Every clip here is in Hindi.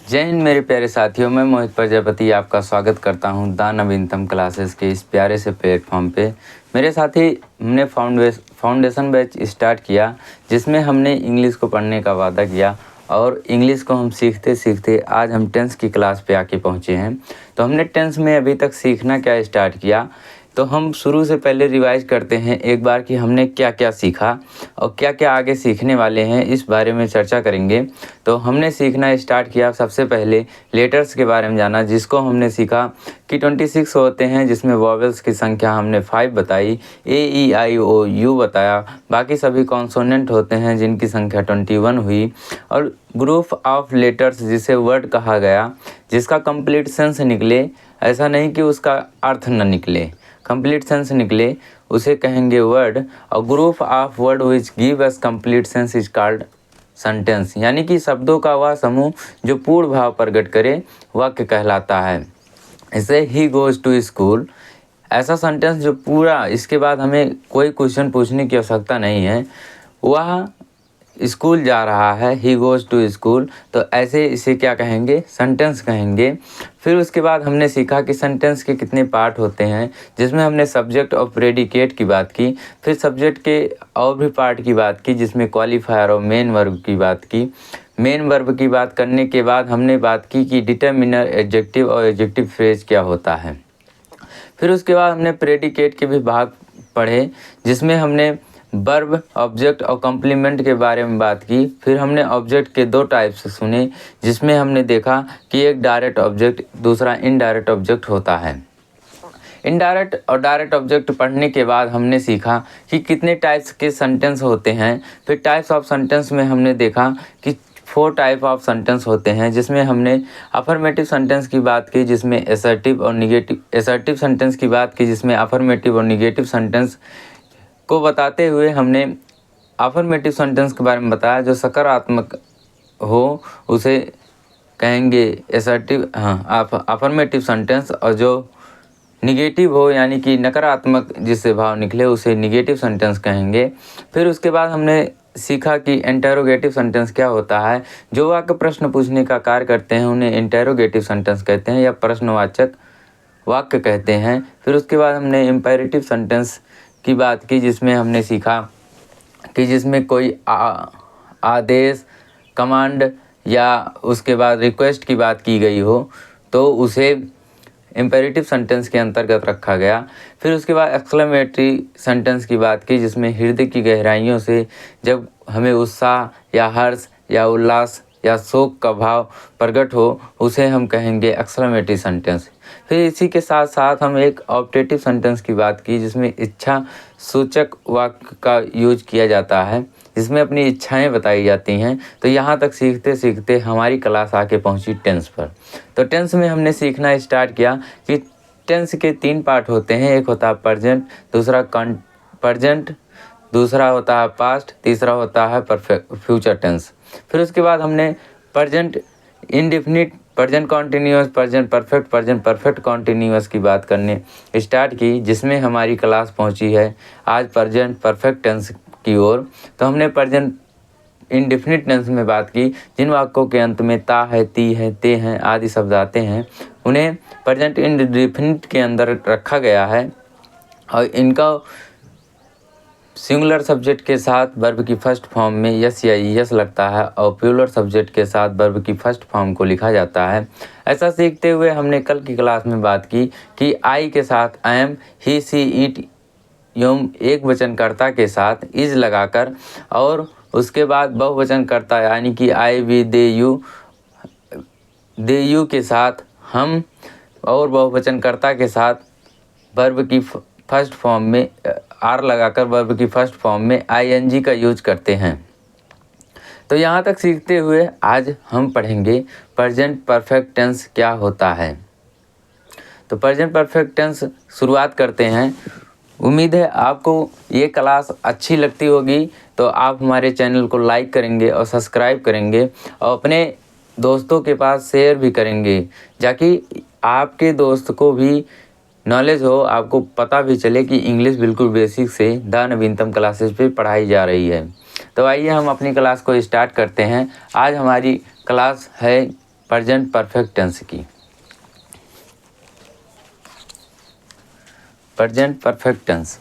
जय हिंद मेरे प्यारे साथियों, मैं मोहित प्रजापति आपका स्वागत करता हूं द नवीनतम क्लासेस के इस प्यारे से प्लेटफॉर्म पे। मेरे साथी हमने फाउंडेशन बैच स्टार्ट किया, जिसमें हमने इंग्लिश को पढ़ने का वादा किया और इंग्लिश को हम सीखते सीखते आज हम टेंस की क्लास पे आके पहुँचे हैं। तो हमने टेंस में अभी तक सीखना क्या स्टार्ट किया, तो हम शुरू से पहले रिवाइज करते हैं एक बार कि हमने क्या क्या सीखा और क्या क्या आगे सीखने वाले हैं, इस बारे में चर्चा करेंगे। तो हमने सीखना स्टार्ट किया, सबसे पहले लेटर्स के बारे में जाना, जिसको हमने सीखा कि 26 होते हैं, जिसमें वॉवेल्स की संख्या हमने 5 बताई, A E I O U बताया, बाकी सभी कॉन्सोनेंट होते हैं जिनकी संख्या 21 हुई, और ग्रुप ऑफ लेटर्स जिसे वर्ड कहा गया, जिसका कंप्लीट सेंस निकले, ऐसा नहीं कि उसका अर्थ न निकले, कंप्लीट सेंस निकले उसे कहेंगे वर्ड। और group of word which give us complete sense is called sentence, यानी कि शब्दों का वह समूह जो पूर्ण भाव प्रकट करे वाक्य कहलाता है। इसे ही गोज़ टू स्कूल, ऐसा सेंटेंस जो पूरा, इसके बाद हमें कोई क्वेश्चन पूछने की आवश्यकता नहीं है, वह स्कूल जा रहा है, ही गोज़ टू स्कूल, तो ऐसे इसे क्या कहेंगे, सेंटेंस कहेंगे। फिर उसके बाद हमने सीखा कि सेंटेंस के कितने पार्ट होते हैं, जिसमें हमने सब्जेक्ट और प्रेडिकेट की बात की, फिर सब्जेक्ट के और भी पार्ट की बात की, जिसमें क्वालिफायर और मेन वर्ब की बात की। मेन वर्ब की बात करने के बाद हमने बात की कि डिटर्मिनर, एडजेक्टिव और एडजेक्टिव फ्रेज क्या होता है। फिर उसके बाद हमने प्रेडिकेट के भी भाग पढ़े, जिसमें हमने वर्ब, ऑब्जेक्ट और कॉम्प्लीमेंट के बारे में बात की। फिर हमने ऑब्जेक्ट के 2 टाइप्स सुने, जिसमें हमने देखा कि एक डायरेक्ट ऑब्जेक्ट, दूसरा इनडायरेक्ट ऑब्जेक्ट होता है। इनडायरेक्ट और डायरेक्ट ऑब्जेक्ट पढ़ने के बाद हमने सीखा कि कितने टाइप्स के सेंटेंस होते हैं। फिर टाइप्स ऑफ सेंटेंस में हमने देखा कि 4 टाइप ऑफ सेंटेंस होते हैं, जिसमें हमने अफर्मेटिव सेंटेंस की बात की, जिसमें एसर्टिव और निगेटिव, एसर्टिव सेंटेंस की बात की, जिसमें अफर्मेटिव और निगेटिव सेंटेंस को बताते हुए हमने अफर्मेटिव सेंटेंस के बारे में बताया, जो सकारात्मक हो उसे कहेंगे एसर्टिव, अफर्मेटिव सेंटेंस, और जो निगेटिव हो यानी कि नकारात्मक जिससे भाव निकले उसे निगेटिव सेंटेंस कहेंगे। फिर उसके बाद हमने सीखा कि इंटेरोगेटिव सेंटेंस क्या होता है, जो वाक्य प्रश्न पूछने का कार्य करते हैं उन्हें इंटेरोगेटिव सेंटेंस कहते हैं या प्रश्नवाचक वाक्य कहते हैं। फिर उसके बाद हमने इम्पेरेटिव सेंटेंस की बात की, जिसमें हमने सीखा कि जिसमें कोई आदेश, कमांड या उसके बाद रिक्वेस्ट की बात की गई हो तो उसे इम्पेरेटिव सेंटेंस के अंतर्गत रखा गया। फिर उसके बाद एक्सक्लेमेटरी सेंटेंस की बात की, जिसमें हृदय की गहराइयों से जब हमें उत्साह या हर्ष या उल्लास या शोक का भाव प्रकट हो उसे हम कहेंगे एक्सक्लेमेटरी सेंटेंस। फिर इसी के साथ साथ हम एक ऑप्टेटिव सेंटेंस की बात की, जिसमें इच्छा सूचक वाक्य का यूज किया जाता है, जिसमें अपनी इच्छाएं बताई जाती हैं। तो यहाँ तक सीखते सीखते हमारी क्लास आके पहुँची टेंस पर। तो टेंस में हमने सीखना स्टार्ट किया कि टेंस के 3 पार्ट होते हैं, एक होता है प्रेजेंट, दूसरा प्रेजेंट, दूसरा होता है पास्ट, तीसरा होता है परफेक्ट फ्यूचर टेंस। फिर उसके बाद हमने present indefinite, present continuous, present perfect, present perfect continuous की बात करने स्टार्ट की, जिसमें हमारी क्लास पहुंची है आज प्रेजेंट परफेक्ट टेंस की ओर। तो हमने प्रेजेंट इंडेफिनिट टेंस में बात की, जिन वाक्यों के अंत में ता है, ती है, ते हैं आदि शब्द आते हैं, उन्हें प्रेजेंट इंडेफिनिट के अंदर रखा गया है और इनका सिंगुलर सब्जेक्ट के साथ वर्ब की फर्स्ट फॉर्म में यस या यस लगता है और प्लूरल सब्जेक्ट के साथ वर्ब की फर्स्ट फॉर्म को लिखा जाता है। ऐसा सीखते हुए हमने कल की क्लास में बात की कि आई के साथ I am, he, C, it, योम एक वचनकर्ता के साथ इज लगाकर, और उसके बाद बहुवचनकर्ता यानी कि आई, वी, दे, यू के साथ हम, और बहुवचनकर्ता के साथ वर्ब की फर्स्ट फॉर्म में आर लगाकर वर्ब की फर्स्ट फॉर्म में आईएनजी का यूज करते हैं। तो यहाँ तक सीखते हुए आज हम पढ़ेंगे प्रेजेंट परफेक्ट टेंस क्या होता है। तो प्रेजेंट परफेक्ट टेंस शुरुआत करते हैं। उम्मीद है आपको ये क्लास अच्छी लगती होगी, तो आप हमारे चैनल को लाइक करेंगे और सब्सक्राइब करेंगे और अपने दोस्तों के पास शेयर भी करेंगे, ताकि आपके दोस्त को भी नॉलेज हो, आपको पता भी चले कि इंग्लिश बिल्कुल बेसिक से द नवीनतम क्लासेस पे पढ़ाई जा रही है। तो आइए हम अपनी क्लास को स्टार्ट करते हैं। आज हमारी क्लास है प्रेजेंट परफेक्ट टेंस की। प्रेजेंट परफेक्ट टेंस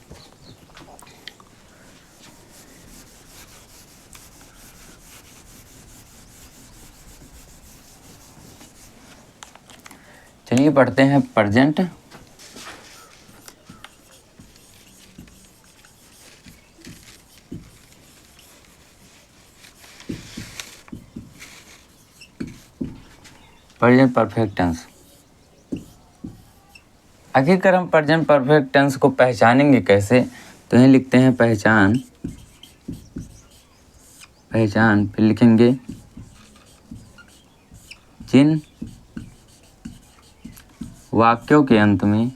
चलिए पढ़ते हैं प्रेजेंट प्रेजेंट परफेक्ट टेंस। आखिरकार हम प्रेजेंट परफेक्ट टेंस को पहचानेंगे कैसे, तो यहीं लिखते हैं पहचान फिर लिखेंगे जिन वाक्यों के अंत में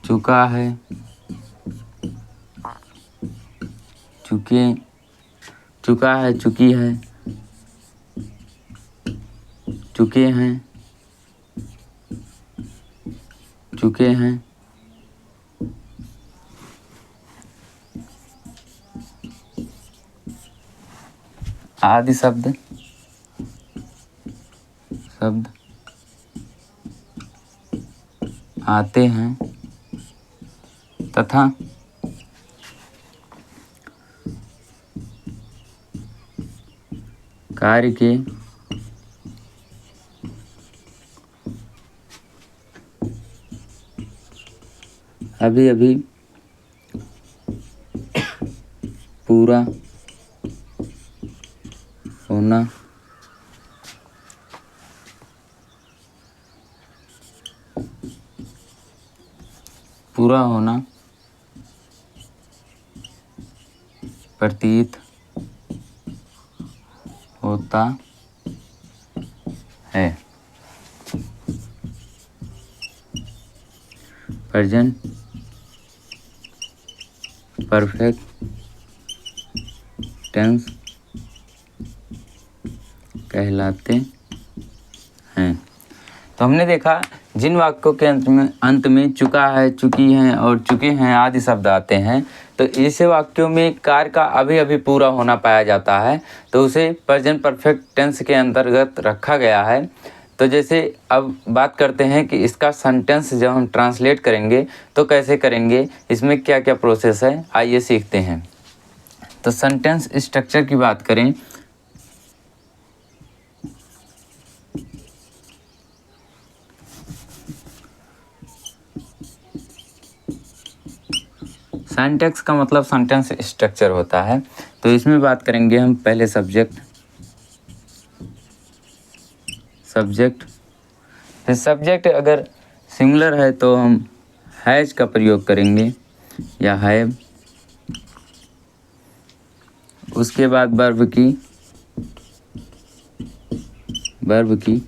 चुका है, चुकी है, चुके हैं आदि शब्द आते हैं तथा कार्य के अभी पूरा होना प्रतीत होता है। प्रेजेंट परफेक्ट टेंस कहलाते हैं। तो हमने देखा जिन वाक्यों के अंत में चुका है, चुकी हैं और चुके हैं आदि शब्द आते हैं, तो ऐसे वाक्यों में कार्य का अभी पूरा होना पाया जाता है, तो उसे प्रेजेंट परफेक्ट टेंस के अंतर्गत रखा गया है। तो जैसे अब बात करते हैं कि इसका सेंटेंस जब हम ट्रांसलेट करेंगे तो कैसे करेंगे, इसमें क्या क्या प्रोसेस है, आइए सीखते हैं। तो सेंटेंस स्ट्रक्चर की बात करें सिंटैक्स का मतलब सेंटेंस स्ट्रक्चर होता है। तो इसमें बात करेंगे हम पहले सब्जेक्ट, फिर सब्जेक्ट अगर सिंगुलर है तो हम हैज का प्रयोग करेंगे या हैव। उसके बाद वर्ब की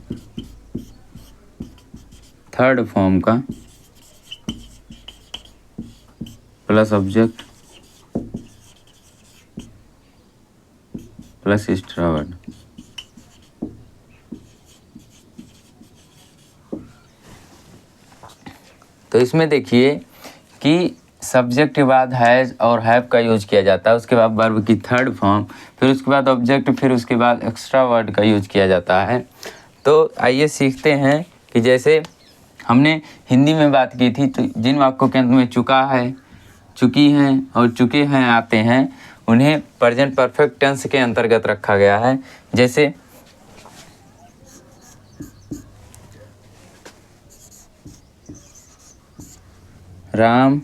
थर्ड फॉर्म का plus object plus extra word. तो इसमें देखिए कि सब्जेक्ट के बाद हैज और हैव का यूज किया जाता है, उसके बाद वर्ब की थर्ड फॉर्म, फिर उसके बाद ऑब्जेक्ट, फिर उसके बाद एक्स्ट्रा वर्ड का यूज किया जाता है। तो आइए सीखते हैं कि जैसे हमने हिंदी में बात की थी, तो जिन वाक्यों के अंत में चुका है, चुकी हैं और चुके हैं आते हैं, उन्हें प्रेजेंट परफेक्ट टेंस के अंतर्गत रखा गया है। जैसे राम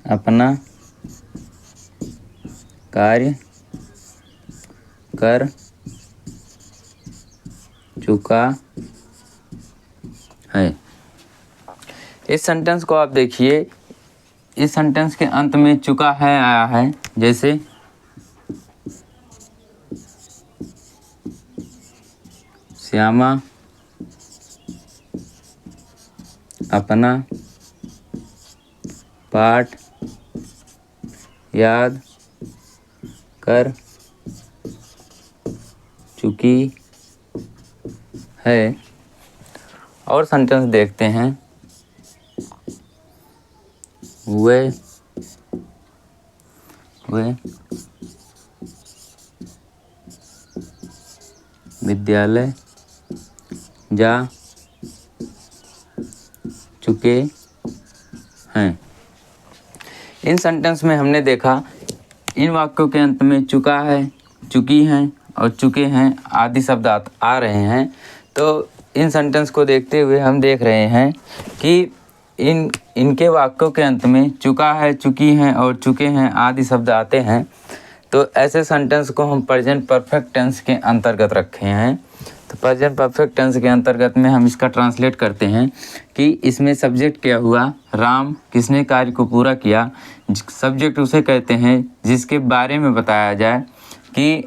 अपना कार्य कर चुका है। इस सेंटेंस को आप देखिए, इस सेंटेंस के अंत में चुका है आया है। जैसे श्यामा अपना पाठ याद कर चुकी है। और सेंटेंस देखते हैं, वे विद्यालय जा चुके हैं। इन सेंटेंस में हमने देखा इन वाक्यों के अंत में चुका है, चुकी हैं और चुके हैं आदि शब्द आ रहे हैं। तो इन सेंटेंस को देखते हुए हम देख रहे हैं कि इनके वाक्यों के अंत में चुका है, चुकी हैं और चुके हैं आदि शब्द आते हैं। तो ऐसे सेंटेंस को हम प्रेजेंट परफेक्ट टेंस के अंतर्गत रखे हैं। तो प्रेजेंट परफेक्ट टेंस के अंतर्गत में हम इसका ट्रांसलेट करते हैं कि इसमें सब्जेक्ट क्या हुआ, राम किसने कार्य को पूरा किया। सब्जेक्ट उसे कहते हैं जिसके बारे में बताया जाए कि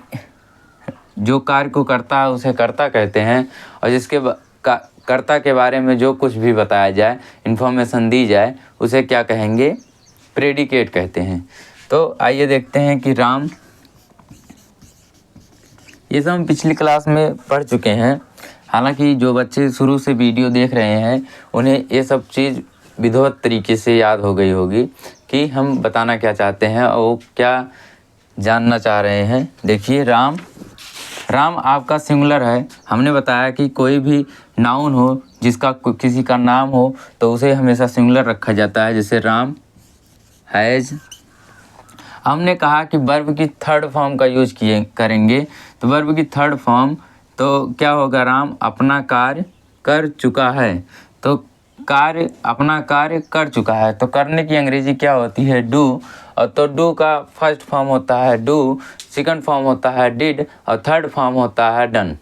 जो कार्य को करता है उसे कर्ता कहते हैं, और जिसके कर्ता के बारे में जो कुछ भी बताया जाए, इन्फॉर्मेशन दी जाए, उसे क्या कहेंगे, प्रेडिकेट कहते हैं। तो आइए देखते हैं कि राम, ये सब हम पिछली क्लास में पढ़ चुके हैं। हालांकि जो बच्चे शुरू से वीडियो देख रहे हैं उन्हें ये सब चीज़ विधिवत तरीके से याद हो गई होगी कि हम बताना क्या चाहते हैं और वो क्या जानना चाह रहे हैं। देखिए राम आपका सिंगुलर है। हमने बताया कि कोई भी नाउन हो जिसका किसी का नाम हो तो उसे हमेशा सिंगुलर रखा जाता है, जैसे राम हैज़। हमने कहा कि वर्ब की थर्ड फॉर्म का यूज करेंगे। तो वर्ब की थर्ड फॉर्म तो क्या होगा, राम अपना कार्य कर चुका है। तो अपना कार्य कर चुका है, तो करने की अंग्रेजी क्या होती है, डू। और तो डू का फर्स्ट फॉर्म होता है डू, सेकंड फॉर्म होता है डिड और थर्ड फॉर्म होता है डन।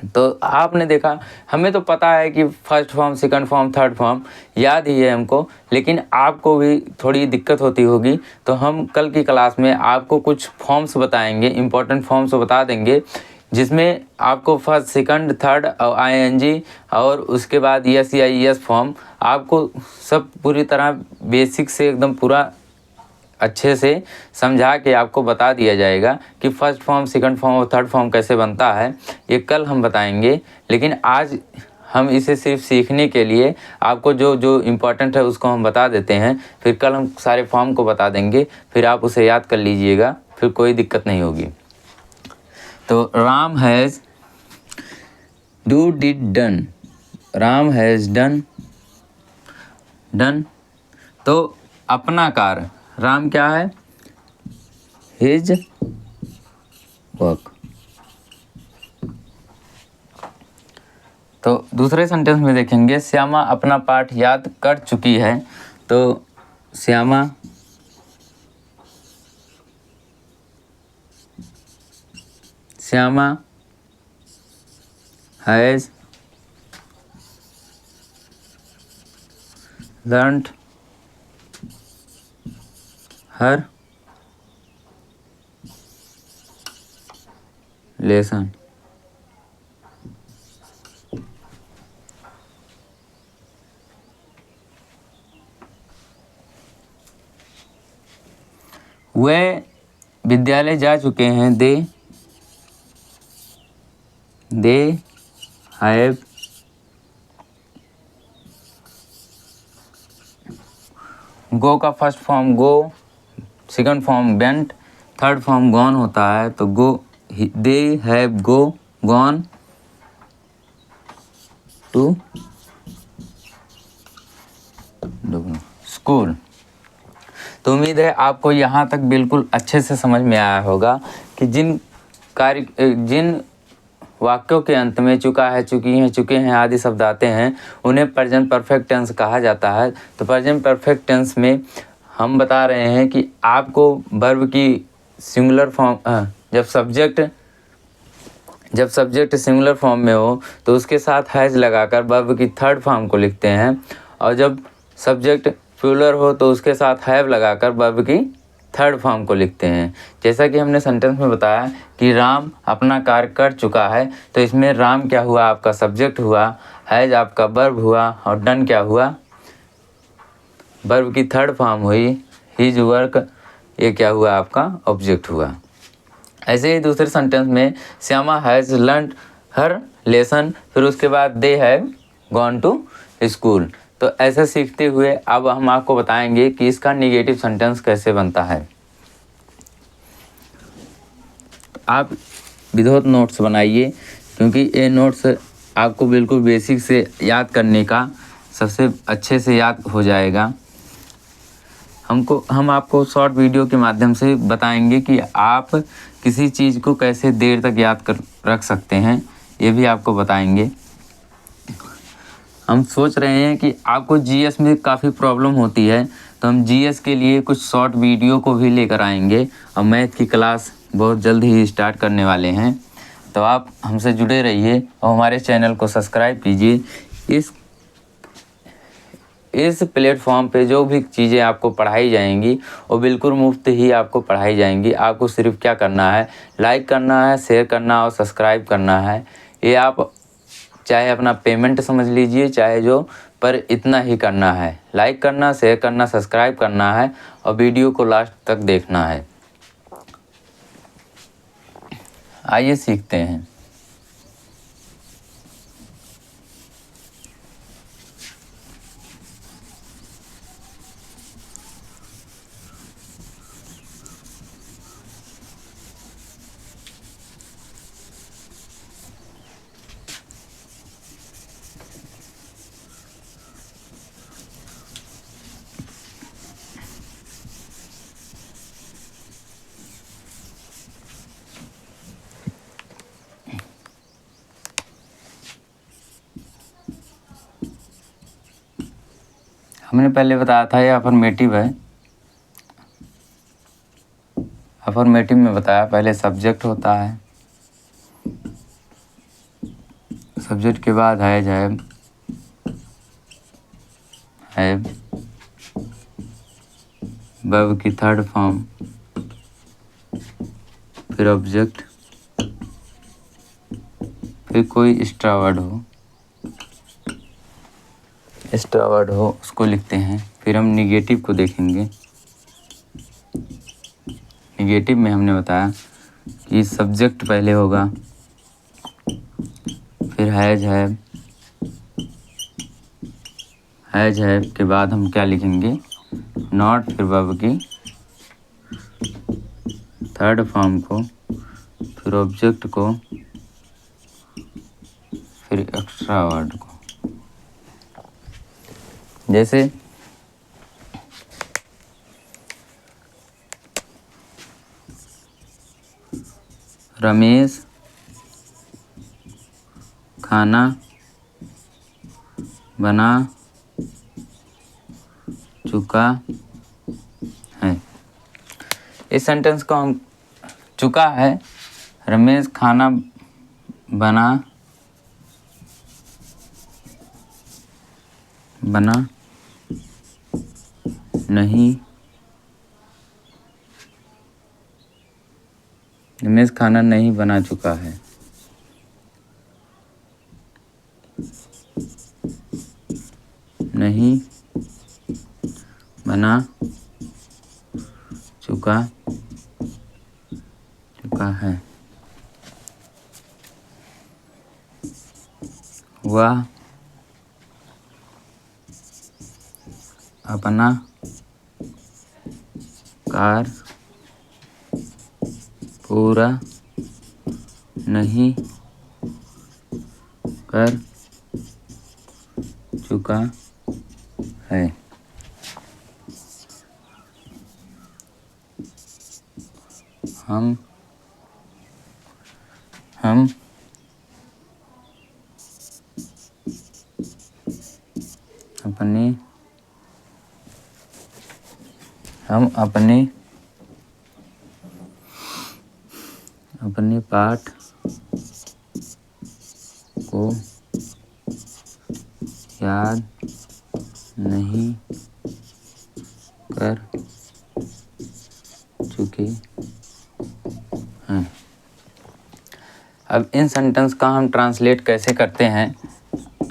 तो आपने देखा, हमें तो पता है कि first form, second form, third form याद ही है हमको, लेकिन आपको भी थोड़ी दिक्कत होती होगी। तो हम कल की क्लास में आपको कुछ फॉर्म्स बताएंगे, इंपॉर्टेंट फॉर्म्स बता देंगे, जिसमें आपको फर्स्ट, सेकंड, थर्ड और आईएनजी और उसके बाद यस या यस फॉर्म आपको सब पूरी तरह बेसिक से एकदम पूरा अच्छे से समझा के आपको बता दिया जाएगा कि फर्स्ट फॉर्म, सेकंड फॉर्म और थर्ड फॉर्म कैसे बनता है। ये कल हम बताएंगे, लेकिन आज हम इसे सिर्फ सीखने के लिए आपको जो जो इम्पोर्टेंट है उसको हम बता देते हैं। फिर कल हम सारे फॉर्म को बता देंगे, फिर आप उसे याद कर लीजिएगा, फिर कोई दिक्कत नहीं होगी। तो Ram has do did done, Ram has done. तो अपना कार्य, राम क्या है, हिज वर्क। तो दूसरे सेंटेंस में देखेंगे, श्यामा अपना पाठ याद कर चुकी है। तो Shyama has learned her lesson. वे विद्यालय जा चुके हैं। दे हैव गो का first form go, second form went, third form gone होता है। तो go, they have gone to school. तो उम्मीद है आपको यहाँ तक बिल्कुल अच्छे से समझ में आया होगा कि जिन वाक्यों के अंत में चुका है, चुकी हैं, चुके हैं आदि शब्द आते हैं उन्हें प्रेजेंट परफेक्ट टेंस कहा जाता है। तो प्रेजेंट परफेक्ट टेंस में हम बता रहे हैं कि आपको वर्ब की सिंगुलर फॉर्म, जब सब्जेक्ट सिंगुलर फॉर्म में हो तो उसके साथ हैज लगाकर वर्ब की थर्ड फॉर्म को लिखते हैं, और जब सब्जेक्ट प्लूरल हो तो उसके साथ हैव लगाकर वर्ब की थर्ड फॉर्म को लिखते हैं। जैसा कि हमने सेंटेंस में बताया कि राम अपना कार्य कर चुका है, तो इसमें राम क्या हुआ, आपका सब्जेक्ट हुआ, हैज आपका वर्ब हुआ, और डन क्या हुआ, वर्ब की थर्ड फॉर्म हुई, हिज वर्क, ये क्या हुआ, आपका ऑब्जेक्ट हुआ। ऐसे ही दूसरे सेंटेंस में Shyama has learned her lesson, फिर उसके बाद they have gone to school. तो ऐसा सीखते हुए अब हम आपको बताएंगे कि इसका निगेटिव सेंटेंस कैसे बनता है। आप विदाउट नोट्स बनाइए, क्योंकि ये नोट्स आपको बिल्कुल बेसिक से याद करने का सबसे अच्छे से याद हो जाएगा। हम आपको शॉर्ट वीडियो के माध्यम से बताएंगे कि आप किसी चीज़ को कैसे देर तक याद कर रख सकते हैं, ये भी आपको बताएंगे। हम सोच रहे हैं कि आपको जीएस में काफ़ी प्रॉब्लम होती है, तो हम जीएस के लिए कुछ शॉर्ट वीडियो को भी लेकर आएंगे और मैथ की क्लास बहुत जल्द ही स्टार्ट करने वाले हैं। तो आप हमसे जुड़े रहिए और हमारे चैनल को सब्सक्राइब कीजिए। इस प्लेटफॉर्म पे जो भी चीज़ें आपको पढ़ाई जाएंगी वो बिल्कुल मुफ्त ही आपको पढ़ाई जाएंगी। आपको सिर्फ क्या करना है, लाइक करना है, शेयर करना और सब्सक्राइब करना है। ये आप चाहे अपना पेमेंट समझ लीजिए चाहे जो, पर इतना ही करना है। लाइक करना, शेयर करना, सब्सक्राइब करना है और वीडियो को लास्ट तक देखना है। आइए सीखते हैं। हमने पहले बताया था ये अफर्मेटिव है। अफर्मेटिव में बताया पहले सब्जेक्ट होता है, सब्जेक्ट के बाद हैव वर्ब की थर्ड फॉर्म, फिर ऑब्जेक्ट, फिर कोई एक्स्ट्रा वर्ड हो उसको लिखते हैं। फिर हम निगेटिव को देखेंगे। निगेटिव में हमने बताया कि सब्जेक्ट पहले होगा, फिर हैव के बाद हम क्या लिखेंगे, नॉट, फिर वर्ब की थर्ड फॉर्म को, फिर ऑब्जेक्ट को, फिर एक्स्ट्रा वर्ड को। जैसे रमेश खाना बना चुका है। इस सेंटेंस को हम चुका है, रमेश खाना बना नहीं, रमेश खाना नहीं बना चुका है। नहीं बना चुका है। वह अपना कार्य पूरा नहीं कर चुका है। हम अपने पाठ को याद नहीं कर चुके हैं। अब इन सेंटेंस का हम ट्रांसलेट कैसे करते हैं,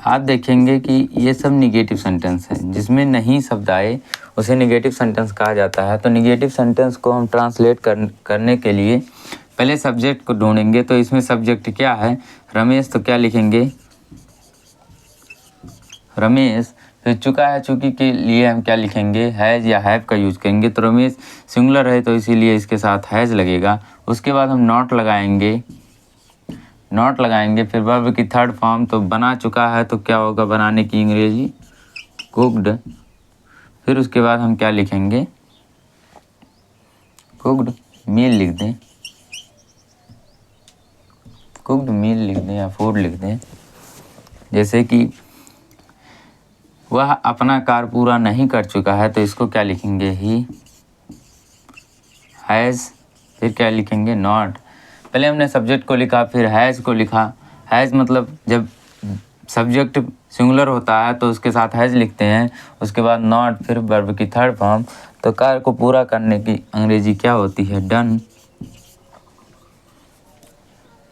आप देखेंगे कि ये सब निगेटिव सेंटेंस है। जिसमें नहीं शब्द आए उसे निगेटिव सेंटेंस कहा जाता है। तो निगेटिव सेंटेंस को हम ट्रांसलेट करने के लिए पहले सब्जेक्ट को ढूंढेंगे। तो इसमें सब्जेक्ट क्या है, रमेश, तो क्या लिखेंगे, रमेश फिर चुका है चुकी के लिए हम क्या लिखेंगे, हैज़ या हैव का यूज़ करेंगे। तो रमेश सिंगुलर है तो इसीलिए इसके साथ हैज़ लगेगा। उसके बाद हम नॉट लगाएंगे, नॉट लगाएंगे। फिर वर्ब की थर्ड फॉर्म, तो बना चुका है तो क्या होगा बनाने की अंग्रेजी, कुक्ड। फिर उसके बाद हम क्या लिखेंगे, कुक्ड मील लिख दें, कुक्ड मील लिख दें या फूड लिख दें। जैसे कि वह अपना कार्य पूरा नहीं कर चुका है तो इसको क्या लिखेंगे, ही हैज़। फिर क्या लिखेंगे, नॉट। पहले हमने सब्जेक्ट को लिखा फिर हैज़ को लिखा। हैज़ मतलब जब सब्जेक्ट सिंगुलर होता है तो उसके साथ हैज़ लिखते हैं। उसके बाद नॉट, फिर वर्ब की थर्ड फॉर्म। तो कार्य को पूरा करने की अंग्रेजी क्या होती है, डन,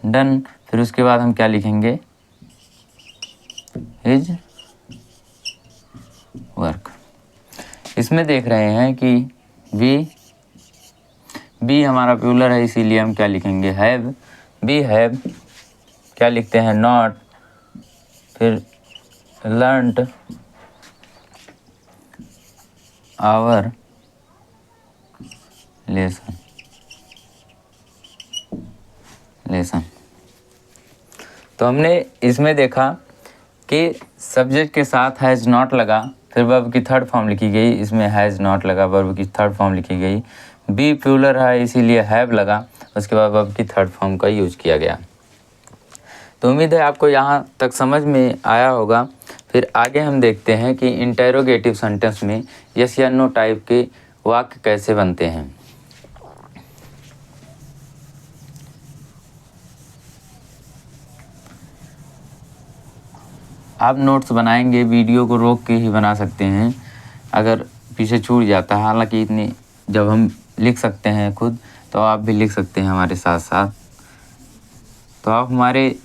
डन। फिर उसके बाद हम क्या लिखेंगे, हिज वर्क। इसमें देख रहे हैं कि बी हमारा प्लूरल है इसीलिए हम क्या लिखेंगे, हैव। बी हैव क्या लिखते हैं, नॉट। फिर लर्नड आवर लेसन, लेसन। तो हमने इसमें देखा कि सब्जेक्ट के साथ हैज़ नॉट लगा, फिर वर्ब की थर्ड फॉर्म लिखी गई, इसमें हैज़ नॉट लगा, वर्ब की थर्ड फॉर्म लिखी गई। बी प्लूरल है इसीलिए हैव लगा, उसके बाद वर्ब की थर्ड फॉर्म का यूज किया गया। तो उम्मीद है आपको यहाँ तक समझ में आया होगा। फिर आगे हम देखते हैं कि इंटेरोगेटिव सेंटेंस में यस या नो टाइप के वाक्य कैसे बनते हैं। आप नोट्स बनाएंगे, वीडियो को रोक के ही बना सकते हैं अगर पीछे छूट जाता है। हालांकि इतनी जब हम लिख सकते हैं खुद तो आप भी लिख सकते हैं हमारे साथ साथ। तो आप हमारे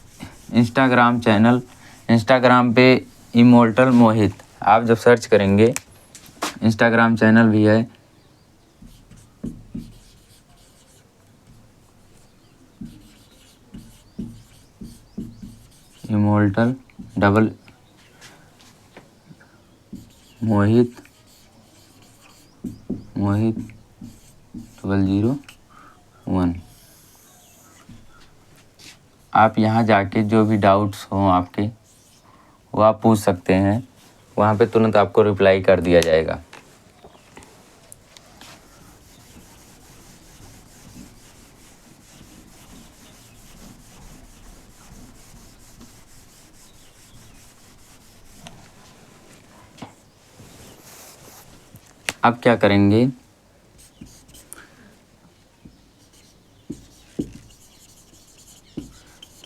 इंस्टाग्राम चैनल, इंस्टाग्राम पे इमोर्टल मोहित आप जब सर्च करेंगे, इंस्टाग्राम चैनल भी है, इमोर्टल डबल मोहित 001। आप यहाँ जाके जो भी डाउट्स हों आपके वो आप पूछ सकते हैं, वहाँ पे तुरंत आपको रिप्लाई कर दिया जाएगा। अब क्या करेंगे,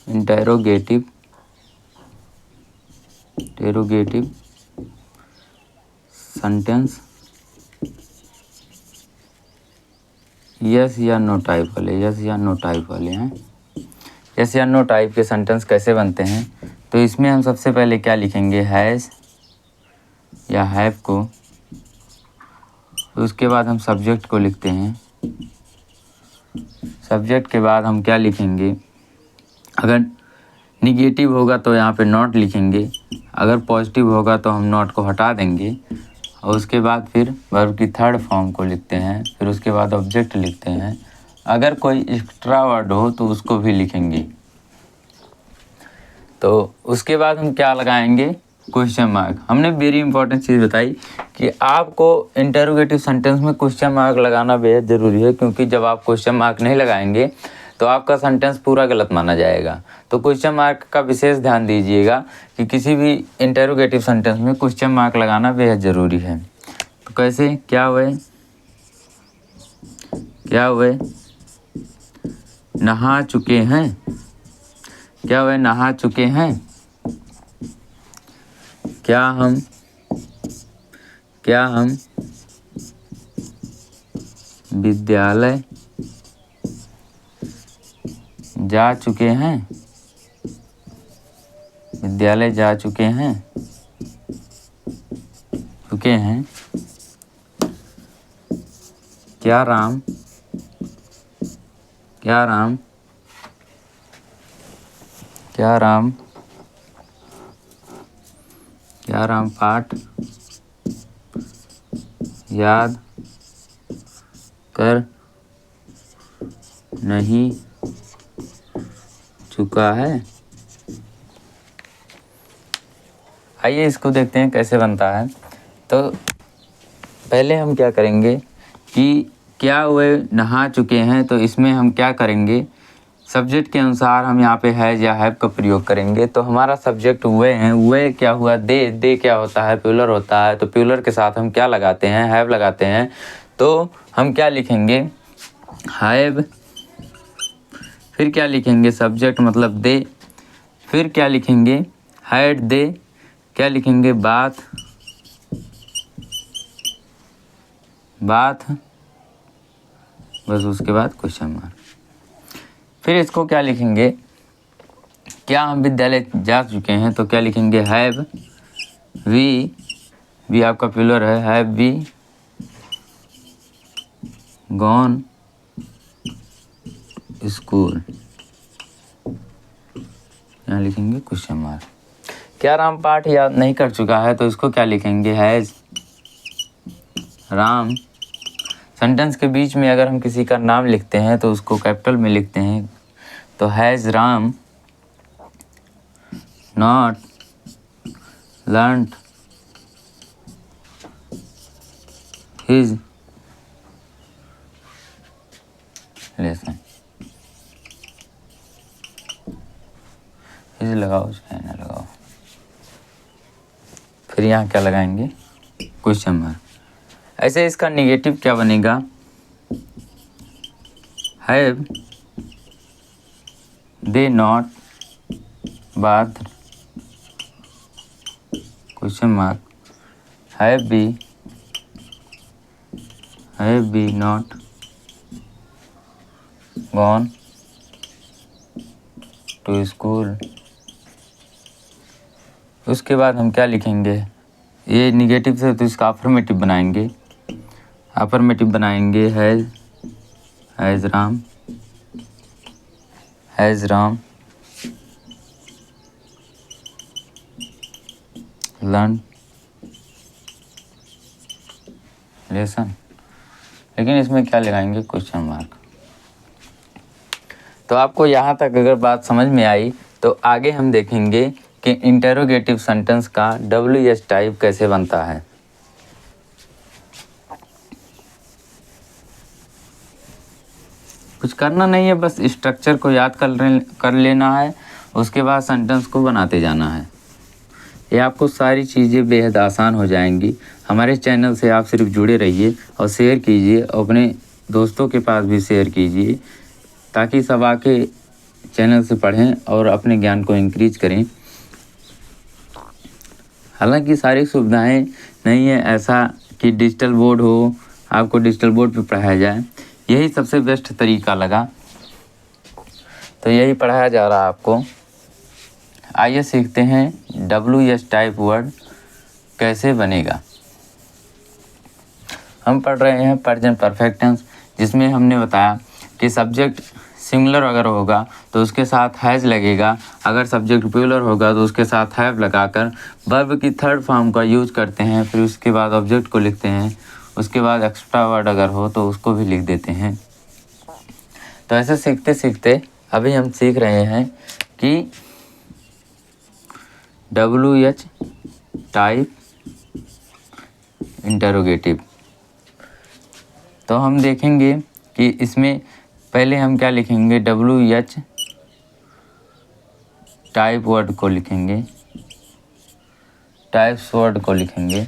इंटेरोगेटिव सेंटेंस यस या नो टाइप वाले, यस या नो टाइप वाले हैं। यस या नो टाइप के सेंटेंस कैसे बनते हैं, तो इसमें हम सबसे पहले क्या लिखेंगे, हैज़ या हैव को। तो उसके बाद हम सब्जेक्ट को लिखते हैं। सब्जेक्ट के बाद हम क्या लिखेंगे, अगर निगेटिव होगा तो यहाँ पे नॉट लिखेंगे, अगर पॉजिटिव होगा तो हम नॉट को हटा देंगे। और उसके बाद फिर वर्ब की थर्ड फॉर्म को लिखते हैं, फिर उसके बाद ऑब्जेक्ट लिखते हैं। अगर कोई एक्स्ट्रा वर्ड हो तो उसको भी लिखेंगे। तो उसके बाद हम क्या लगाएंगे, क्वेश्चन मार्क। हमने वेरी इंपॉर्टेंट चीज़ बताई कि आपको इंटरोगेटिव सेंटेंस में क्वेश्चन मार्क लगाना बेहद ज़रूरी है, क्योंकि जब आप क्वेश्चन मार्क नहीं लगाएंगे तो आपका सेंटेंस पूरा गलत माना जाएगा। तो क्वेश्चन मार्क का विशेष ध्यान दीजिएगा कि किसी भी इंटरोगेटिव सेंटेंस में क्वेश्चन मार्क लगाना बेहद ज़रूरी है। तो कैसे, क्या हुए नहा चुके हैं, क्या हुए नहा चुके हैं। क्या हम विद्यालय जा चुके हैं, विद्यालय जा चुके हैं, क्या राम पाठ याद कर नहीं चुका है। आइए इसको देखते हैं कैसे बनता है। तो पहले हम क्या करेंगे कि क्या वे नहा चुके हैं, तो इसमें हम क्या करेंगे, सब्जेक्ट के अनुसार हम यहाँ पे हैज़ या हैव का प्रयोग करेंगे। तो हमारा सब्जेक्ट वे हैं, वे क्या हुआ, दे क्या होता है, प्लूरल होता है। तो प्लूरल के साथ हम क्या लगाते हैं, हैव लगाते हैं। तो हम क्या लिखेंगे, हैव, फिर क्या लिखेंगे, सब्जेक्ट मतलब दे, फिर क्या लिखेंगे, हैड दे, क्या लिखेंगे, बात, बस उसके बाद क्वेश्चन मार्क। फिर इसको क्या लिखेंगे, क्या हम विद्यालय जा चुके हैं, तो क्या लिखेंगे, हैव वी आपका प्लूरल है, हैव वी गॉन स्कूल, यहाँ लिखेंगे क्वेश्चन मार्क। क्या राम पाठ याद नहीं कर चुका है, तो इसको क्या लिखेंगे, हैज़ राम। सेंटेंस के बीच में अगर हम किसी का नाम लिखते हैं तो उसको कैपिटल में लिखते हैं। तो has Ram not learned his lesson, his लगाओ चाहे ना लगाओ। फिर यहाँ क्या लगाएंगे, क्वेश्चन मार्क। ऐसे इसका नेगेटिव क्या बनेगा, have they not bath question mark, have be not gone to school. उसके बाद हम क्या लिखेंगे, ये निगेटिव से तो इसका अफर्मेटिव बनाएंगे। हैज़ राम लर्न लेसन, लेकिन इसमें क्या लगाएंगे, क्वेश्चन मार्क। तो आपको यहाँ तक अगर बात समझ में आई तो आगे हम देखेंगे कि इंटेरोगेटिव सेंटेंस का WH टाइप कैसे बनता है। कुछ करना नहीं है, बस स्ट्रक्चर को याद कर लेना है, उसके बाद सेंटेंस को बनाते जाना है। ये आपको सारी चीज़ें बेहद आसान हो जाएंगी। हमारे चैनल से आप सिर्फ जुड़े रहिए और शेयर कीजिए, अपने दोस्तों के पास भी शेयर कीजिए, ताकि सब आके चैनल से पढ़ें और अपने ज्ञान को इंक्रीज करें। हालांकि सारी सुविधाएं नहीं है ऐसा कि डिजिटल बोर्ड हो, आपको डिजिटल बोर्ड पे पढ़ाया जाए, यही सबसे बेस्ट तरीका लगा, तो यही पढ़ाया जा रहा है आपको। आइए सीखते हैं WH टाइप वर्ड कैसे बनेगा। हम पढ़ रहे हैं प्रेजेंट परफेक्ट टेंस, जिसमें हमने बताया कि सब्जेक्ट सिंगुलर अगर होगा तो उसके साथ हैज़ लगेगा, अगर सब्जेक्ट प्लूरल होगा तो उसके साथ हैव लगाकर वर्ब की थर्ड फॉर्म का यूज करते हैं। फिर उसके बाद ऑब्जेक्ट को लिखते हैं, उसके बाद एक्स्ट्रा वर्ड अगर हो तो उसको भी लिख देते हैं। तो ऐसे सीखते सीखते अभी हम सीख रहे हैं कि WH टाइप इंटरोगेटिव। तो हम देखेंगे कि इसमें पहले हम क्या लिखेंगे, WH टाइप वर्ड को लिखेंगे, टाइप्स वर्ड को लिखेंगे।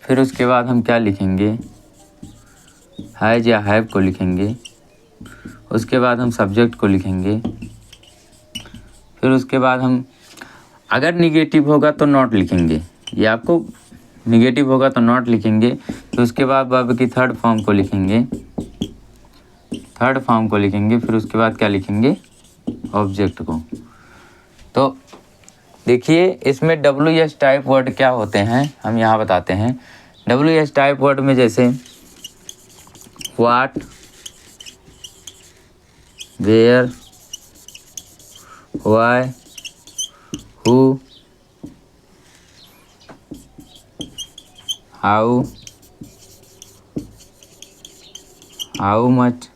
फिर उसके बाद हम क्या लिखेंगे, हैज या हैव को लिखेंगे। उसके बाद हम सब्जेक्ट को लिखेंगे। फिर उसके बाद हम अगर निगेटिव होगा तो नॉट लिखेंगे, ये आपको निगेटिव होगा तो नॉट लिखेंगे। फिर उसके बाद वर्ब की थर्ड फॉर्म को लिखेंगे, फिर उसके बाद क्या लिखेंगे, ऑब्जेक्ट को। तो देखिए इसमें WH टाइप वर्ड क्या होते हैं हम यहाँ बताते हैं। WH टाइप वर्ड में जैसे what, where, why, who, how much,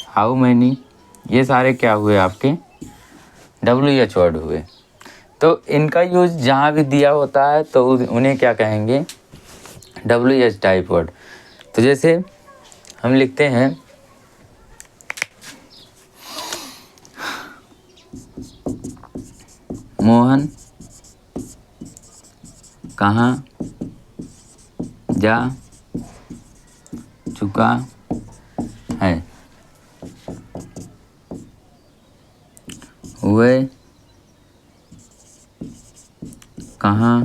how many, ये सारे क्या हुए आपके WH वर्ड हुए। तो इनका यूज जहाँ भी दिया होता है तो उन्हें क्या कहेंगे, WH टाइप वर्ड। तो जैसे हम लिखते हैं मोहन कहाँ जा चुका है, वह कहाँ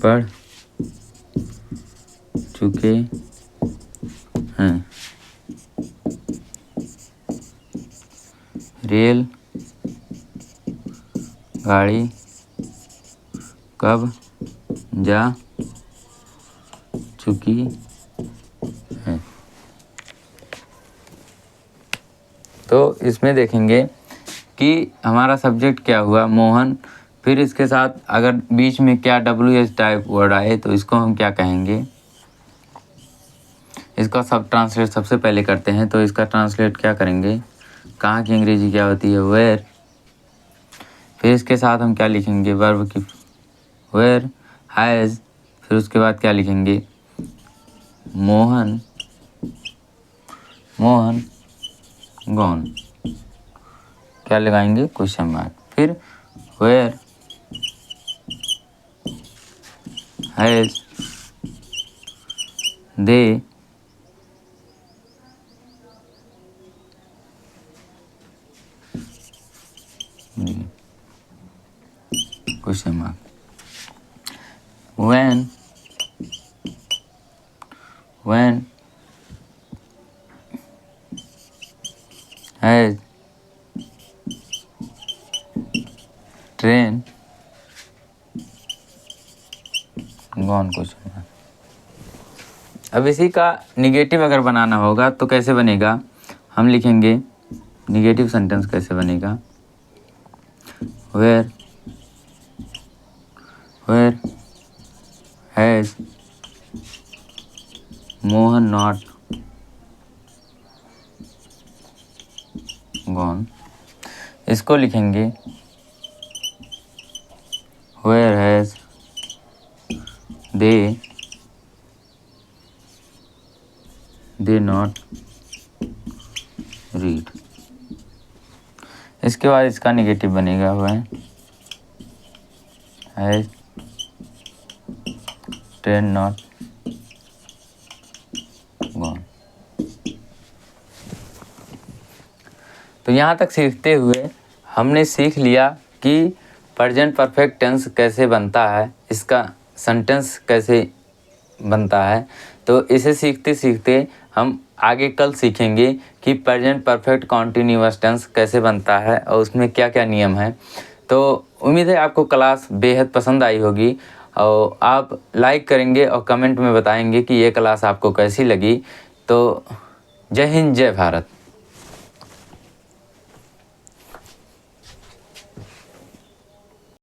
पढ़ चुके हैं, रेल गाड़ी कब जा चुकी है। तो इसमें देखेंगे कि हमारा सब्जेक्ट क्या हुआ, मोहन। फिर इसके साथ अगर बीच में क्या WH टाइप वर्ड आए तो इसको हम क्या कहेंगे, इसका सब ट्रांसलेट सबसे पहले करते हैं। तो इसका ट्रांसलेट क्या करेंगे, कहाँ की अंग्रेजी क्या होती है, वेयर। फिर इसके साथ हम क्या लिखेंगे, वर्ब की वेयर हैज़। फिर उसके बाद क्या लिखेंगे, मोहन गॉन, क्या लगाएंगे, क्वेश्चन मार्क। फिर where has they question mark, when has train gone, question mark. अब इसी का निगेटिव अगर बनाना होगा तो कैसे बनेगा, हम लिखेंगे निगेटिव सेंटेंस कैसे बनेगा, where has Mohan not gone. इसको लिखेंगे where has they not read. इसके बाद इसका नेगेटिव बनेगा वह हैज़ ट्रेन नॉट गॉन। तो यहाँ तक सीखते हुए हमने सीख लिया कि प्रेजेंट परफेक्ट टेंस कैसे बनता है, इसका सेंटेंस कैसे बनता है। तो इसे सीखते सीखते हम आगे कल सीखेंगे कि प्रेजेंट परफेक्ट कॉन्टिन्यूअस टेंस कैसे बनता है और उसमें क्या क्या नियम है। तो उम्मीद है आपको क्लास बेहद पसंद आई होगी और आप लाइक करेंगे और कमेंट में बताएंगे कि ये क्लास आपको कैसी लगी। तो जय हिंद, जय भारत।